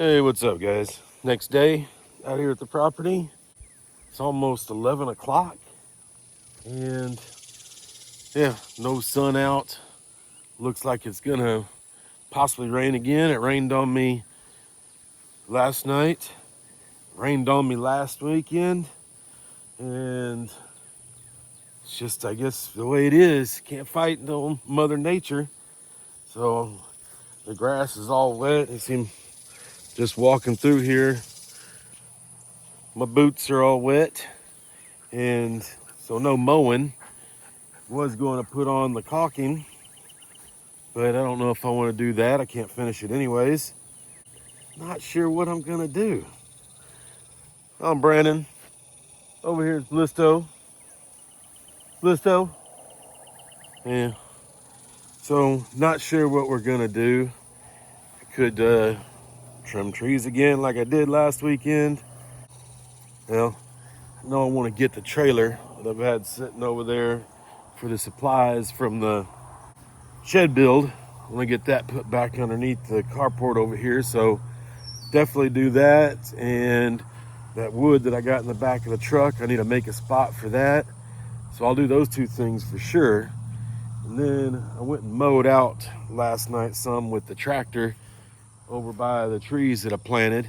Hey, what's up, guys? Next day out here at the property. It's almost 11 o'clock, and yeah, no sun out. Looks like it's gonna possibly rain again. It rained on me last night, rained on me last weekend, and it's just, I guess, the way it is. Can't fight no Mother Nature. So the grass is all wet. You see, just walking through here, my boots are all wet, and so no mowing. Was going to put on the caulking, but I don't know if I want to do that. I can't finish it anyways. Not sure what I'm gonna do. I'm Brandon. Over here is Blisto. Blisto. Yeah. So not sure what we're gonna do. I could trim trees again like I did last weekend. Well, I know I want to get the trailer that I've had sitting over there for the supplies from the shed build. I want to get that put back underneath the carport over here. So definitely do that. And that wood that I got in the back of the truck, I need to make a spot for that. So I'll do those two things for sure. And then I went and mowed out last night some with the tractor over by the trees that I planted.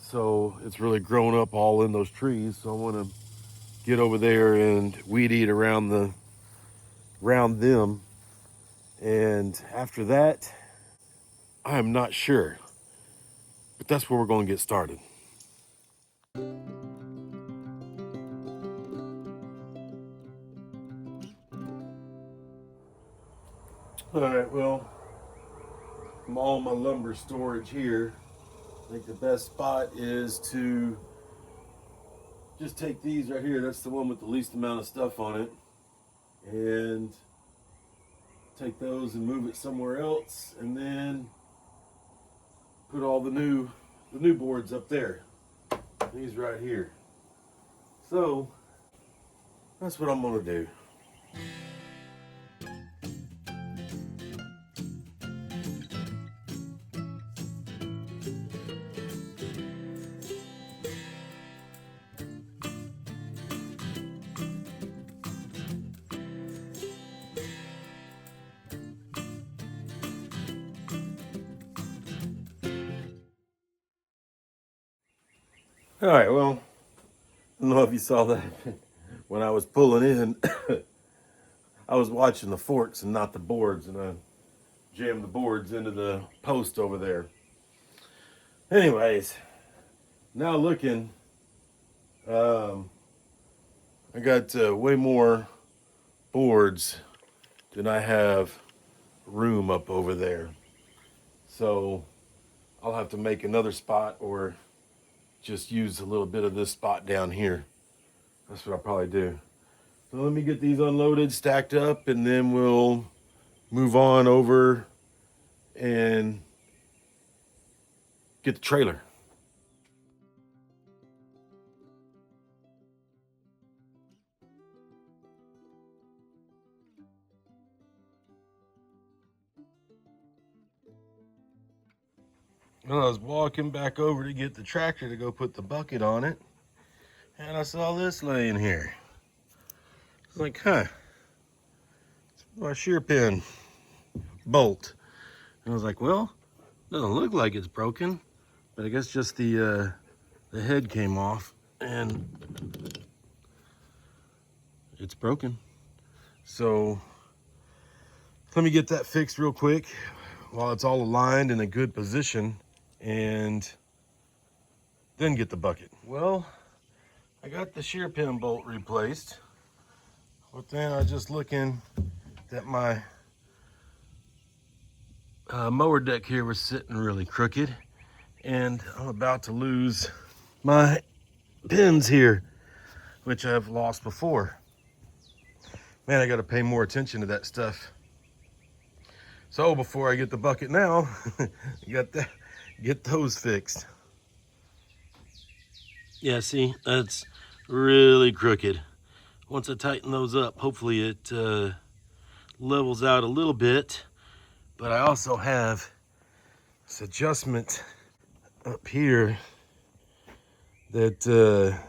So it's really grown up all in those trees. So I want to get over there and weed eat around them. And after that, I am not sure. But that's where we're going to get started. All right, well, from all my lumber storage here, I think the best spot is to just take these right here. That's the one with the least amount of stuff on it. And take those and move it somewhere else, and then put all the new boards up there. These right here. So that's what I'm gonna do. All right, well, I don't know if you saw that. When I was pulling in, I was watching the forks and not the boards, and I jammed the boards into the post over there. Anyways, now looking, I got way more boards than I have room up over there. So I'll have to make another spot or just use a little bit of this spot down here. That's what I'll probably do. So let me get these unloaded, stacked up, and then we'll move on over and get the trailer. Well, I was walking back over to get the tractor to go put the bucket on it, and I saw this laying here. I was like, huh, it's my shear pin bolt. And I was like, well, doesn't look like it's broken, but I guess just the head came off and it's broken. So let me get that fixed real quick while it's all aligned in a good position, and then get the bucket. Well, I got the shear pin bolt replaced, but then I was just looking that my mower deck here was sitting really crooked, and I'm about to lose my pins here, which I've lost before. Man, I got to pay more attention to that stuff. So before I get the bucket now, get those fixed. Yeah, see, that's really crooked. Once I tighten those up, hopefully it levels out a little bit. But I also have this adjustment up here that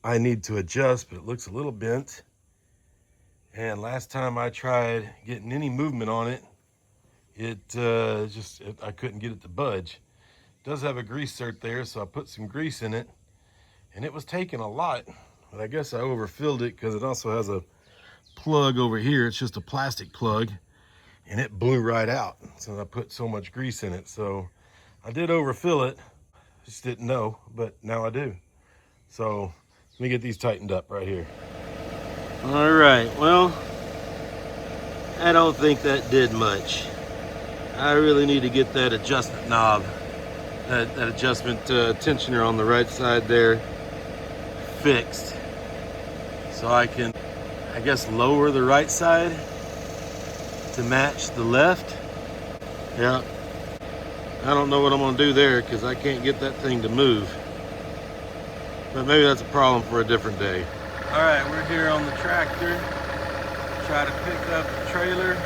I need to adjust, but it looks a little bent. And last time I tried getting any movement on it, I couldn't get it to budge. It does have a grease cert there, so I put some grease in it, and it was taking a lot, but I guess I overfilled it because it also has a plug over here. It's just a plastic plug, and it blew right out since I put so much grease in it. So I did overfill it, just didn't know, but now I do. So let me get these tightened up right here. All right, well, I don't think that did much. I really need to get that adjustment knob, that adjustment tensioner on the right side there fixed, so I can, I guess, lower the right side to match the left. Yeah, I don't know what I'm gonna do there because I can't get that thing to move, but maybe that's a problem for a different day. All right, we're here on the tractor, try to pick up the trailer,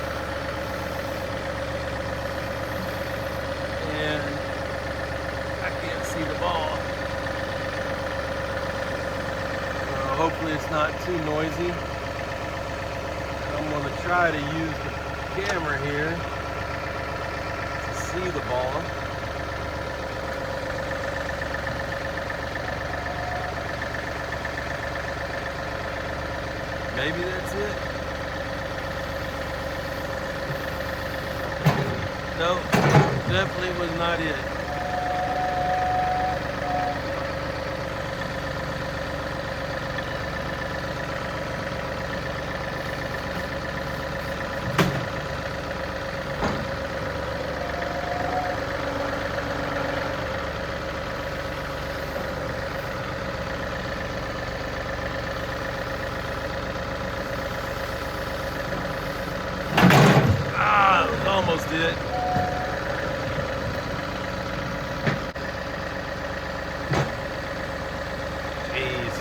and I can't see the ball. Hopefully it's not too noisy. I'm going to try to use the camera here to see the ball. Maybe that's it. No, definitely was not it. Almost did. Jeez.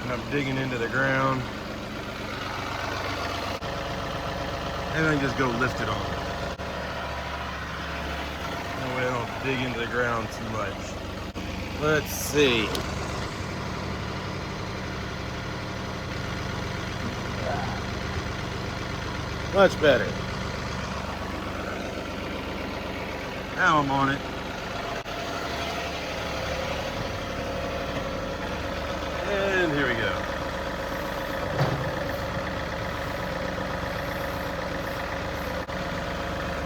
And I'm digging into the ground. And then just go lift it on. That way I don't dig into the ground too much. Let's see. Much better. Now I'm on it. And here we go.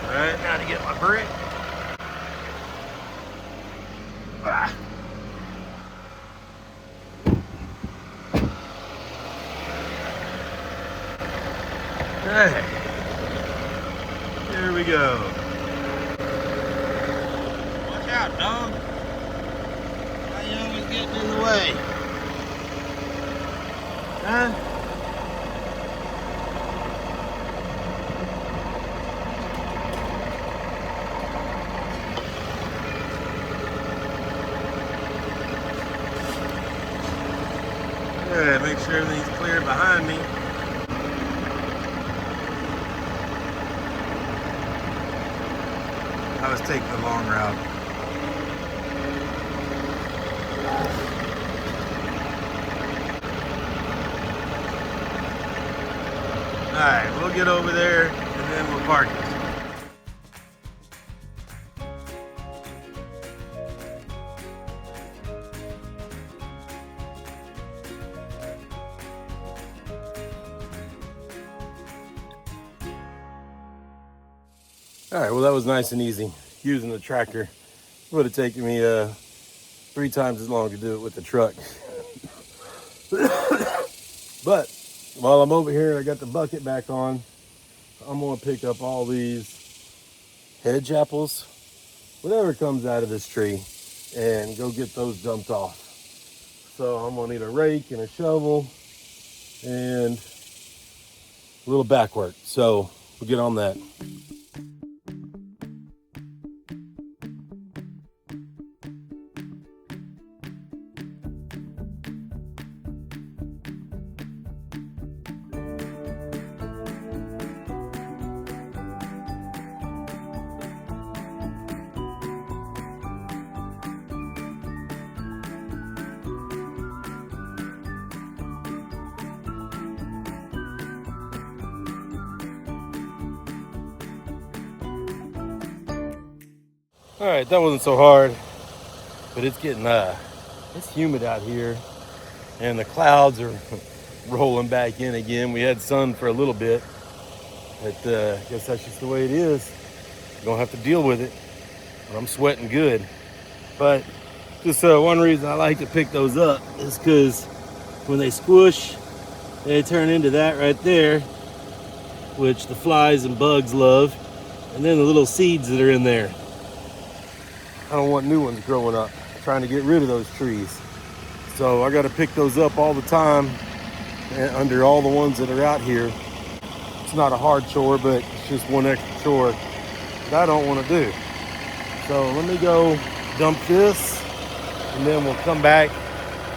All right, now to get my brick. Ah. Hey, here we go. Watch out, dog. Why you always getting in the way? Huh? Yeah, make sure everything's clear behind me. I was taking the long route. All right, we'll get over there and then we'll park it. All right, well, that was nice and easy. Using the tractor would have taken me 3 times as long to do it with the truck. But while I'm over here, I got the bucket back on. I'm gonna pick up all these hedge apples, whatever comes out of this tree, and go get those dumped off. So I'm gonna need a rake and a shovel and a little back work. So we'll get on that. All right, that wasn't so hard, but it's getting it's humid out here, and the clouds are rolling back in again. We had sun for a little bit, but I guess that's just the way it is. You're gonna have to deal with it. But I'm sweating good. But just one reason I like to pick those up is because when they squish, they turn into that right there, which the flies and bugs love, and then the little seeds that are in there. I don't want new ones growing up. I'm trying to get rid of those trees. So I got to pick those up all the time and under all the ones that are out here. It's not a hard chore, but it's just one extra chore that I don't want to do. So let me go dump this, and then we'll come back.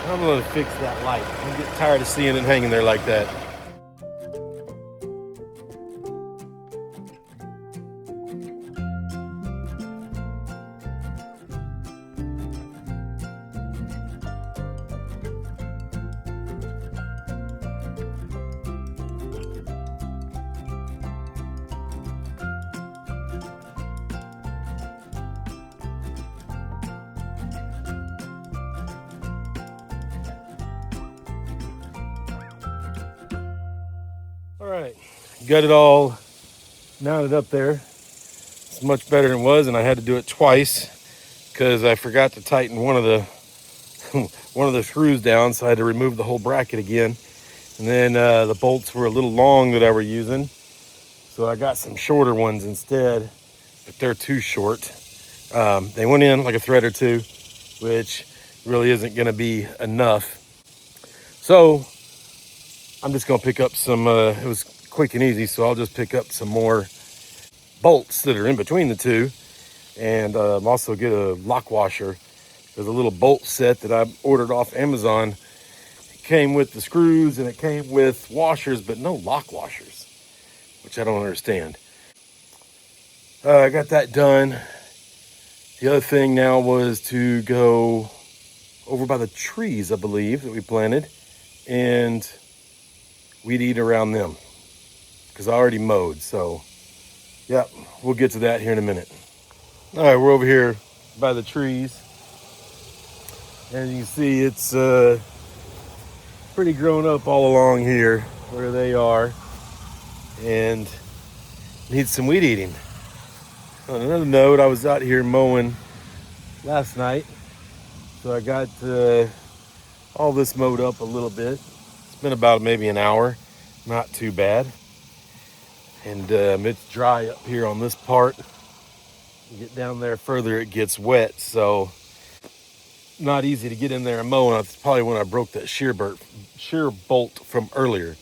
I'm going to fix that light. I'm getting tired of seeing it hanging there like that. All right, got it all mounted up there. It's much better than it was, and I had to do it twice because I forgot to tighten one of the one of the screws down, so I had to remove the whole bracket again. And then the bolts were a little long that I were using, so I got some shorter ones instead, but they're too short. They went in like a thread or two, which really isn't going to be enough. So I'm just going to pick up some, it was quick and easy, so I'll just pick up some more bolts that are in between the two, and also get a lock washer. There's a little bolt set that I ordered off Amazon. It came with the screws and it came with washers, but no lock washers, which I don't understand. I got that done. The other thing now was to go over by the trees, I believe, that we planted, and weed eat around them because I already mowed. So yeah, we'll get to that here in a minute. All right, we're over here by the trees. As you can see, it's pretty grown up all along here where they are, and needs some weed eating. On another note, I was out here mowing last night, so I got all this mowed up a little bit. It's been about maybe an hour, not too bad. And it's dry up here on this part. You get down there further, it gets wet, so not easy to get in there and mow. And that's probably when I broke that shear bolt from earlier.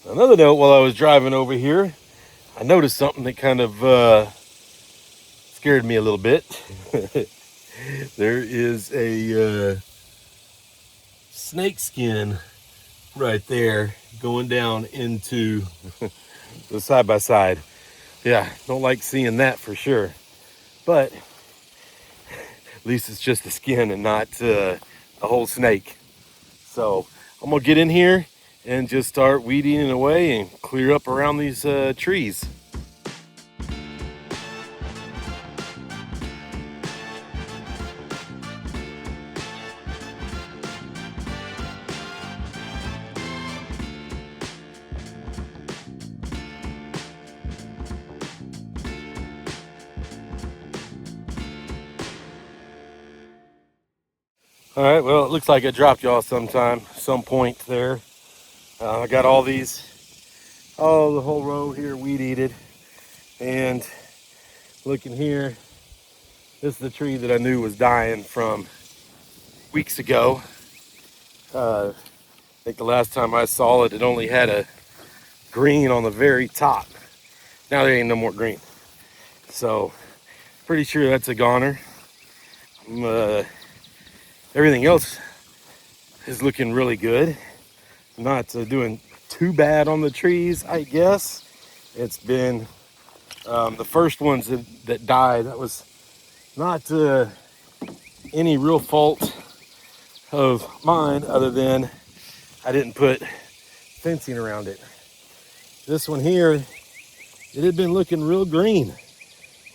Another note, while I was driving over here, I noticed something that kind of scared me a little bit. There is a snake skin right there going down into the side-by-side. Yeah, don't like seeing that for sure. But at least it's just the skin and not a whole snake. So I'm gonna get in here and just start weeding it away and clear up around these trees. All right, well, it looks like I dropped y'all some point there. I got all the whole row here weed eated. And looking here, this is the tree that I knew was dying from weeks ago. I think the last time I saw it, it only had a green on the very top. Now there ain't no more green. So, pretty sure that's a goner. Everything else is looking really good. Not doing too bad on the trees, I guess. It's been the first ones that died. That was not any real fault of mine, other than I didn't put fencing around it. This one here, it had been looking real green.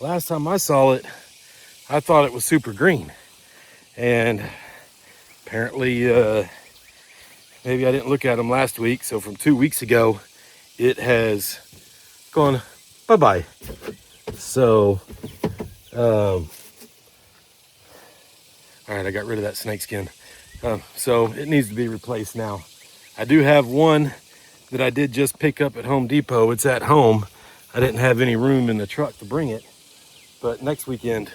Last time I saw it, I thought it was super green, and apparently maybe I didn't look at them last week. So from 2 weeks ago, it has gone bye-bye. So, all right, I got rid of that snake skin. So it needs to be replaced now. I do have one that I did just pick up at Home Depot. It's at home. I didn't have any room in the truck to bring it, but next weekend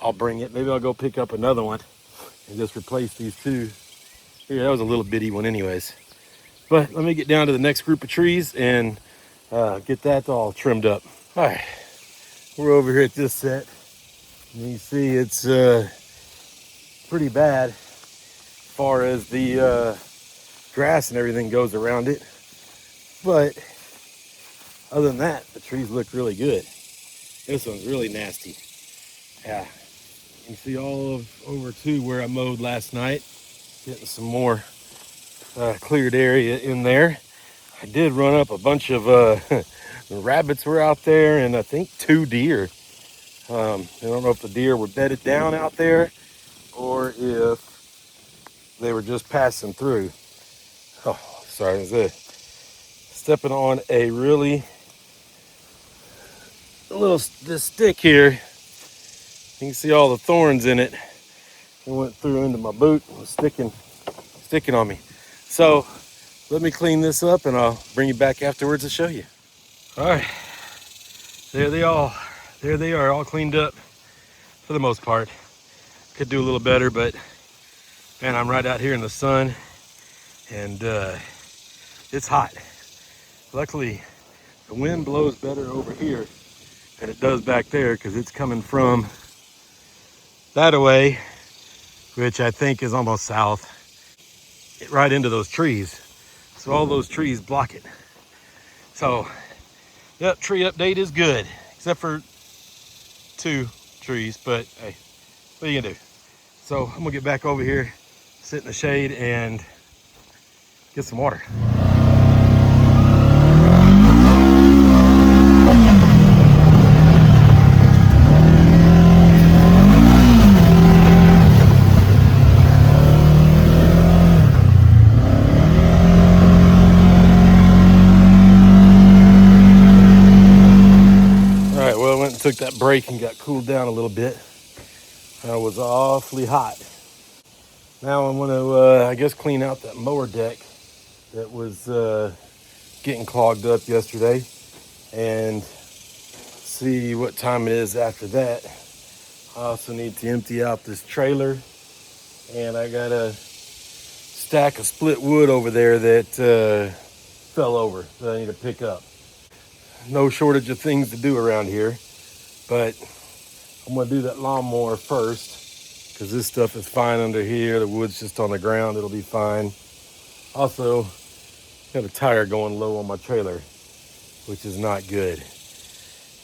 I'll bring it. Maybe I'll go pick up another one and just replace these two. Here, that was a little bitty one anyways. But let me get down to the next group of trees and get that all trimmed up. All right, we're over here at this set. And you see it's pretty bad as far as the grass and everything goes around it. But other than that, the trees look really good. This one's really nasty. Yeah, you see all of over to where I mowed last night, getting some more cleared area in there. I did run up a bunch of rabbits were out there, and I think 2 deer. I don't know if the deer were bedded down out there or if they were just passing through. Oh, sorry, I was stepping on a really this stick here. You can see all the thorns in it. It went through into my boot and was sticking on me. So let me clean this up and I'll bring you back afterwards to show you. All right, there they are all cleaned up for the most part. Could do a little better, but man, I'm right out here in the sun and it's hot. Luckily, the wind blows better over here than it does back there because it's coming from that away, which I think is almost south, right into those trees. So all those trees block it. So, yep, tree update is good, except for 2 trees, but hey, what are you gonna do? So I'm gonna get back over here, sit in the shade and get some water. Took that break and got cooled down a little bit. I was awfully hot. Now I'm gonna, I guess, clean out that mower deck that was getting clogged up yesterday and see what time it is after that. I also need to empty out this trailer, and I got a stack of split wood over there that fell over that I need to pick up. No shortage of things to do around here, but I'm gonna do that lawnmower first because this stuff is fine under here. The wood's just on the ground, it'll be fine. Also, got a tire going low on my trailer, which is not good.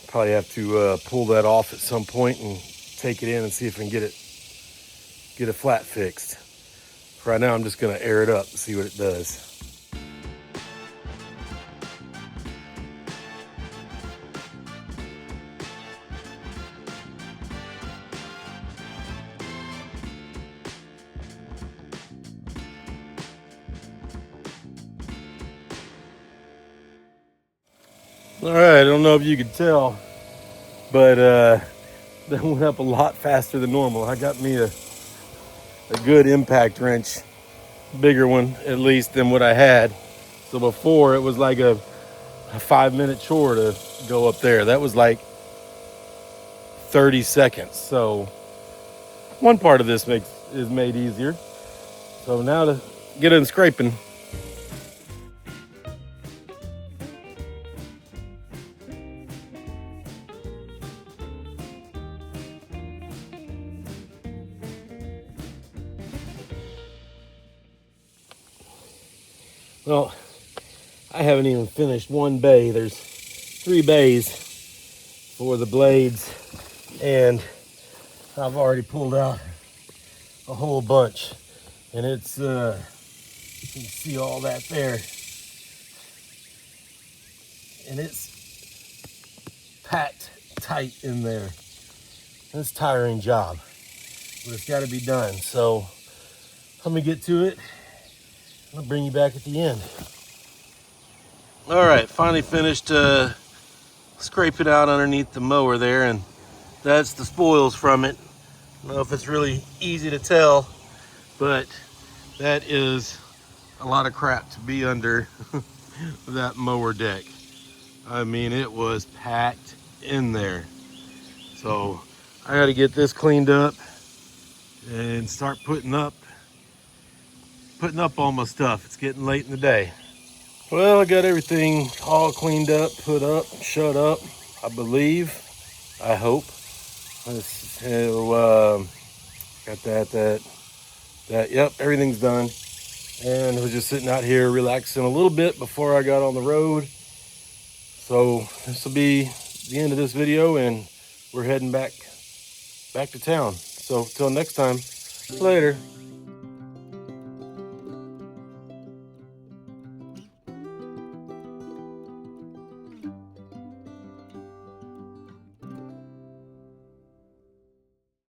Probably have to pull that off at some point and take it in and see if I can get a flat fixed. For right now, I'm just gonna air it up and see what it does. All right, I don't know if you could tell, but that went up a lot faster than normal. I got me a good impact wrench, bigger one at least than what I had. So before it was like a 5-minute chore to go up there. That was like 30 seconds. So one part of this is made easier. So now to get in scraping. Well, I haven't even finished one bay. There's 3 bays for the blades, and I've already pulled out a whole bunch. And it's, you can see all that there. And it's packed tight in there. It's a tiring job, but it's got to be done. So let me get to it. I'll bring you back at the end. All right, finally finished scraping out underneath the mower there, and that's the spoils from it. I don't know if it's really easy to tell, but that is a lot of crap to be under that mower deck. I mean, it was packed in there. So I got to get this cleaned up and start putting up all my stuff. It's getting late in the day. Well, I got everything all cleaned up, put up, shut up, I believe, I hope. So, got that, yep, everything's done. And I was just sitting out here relaxing a little bit before I got on the road. So this will be the end of this video, and we're heading back to town. So till next time, later.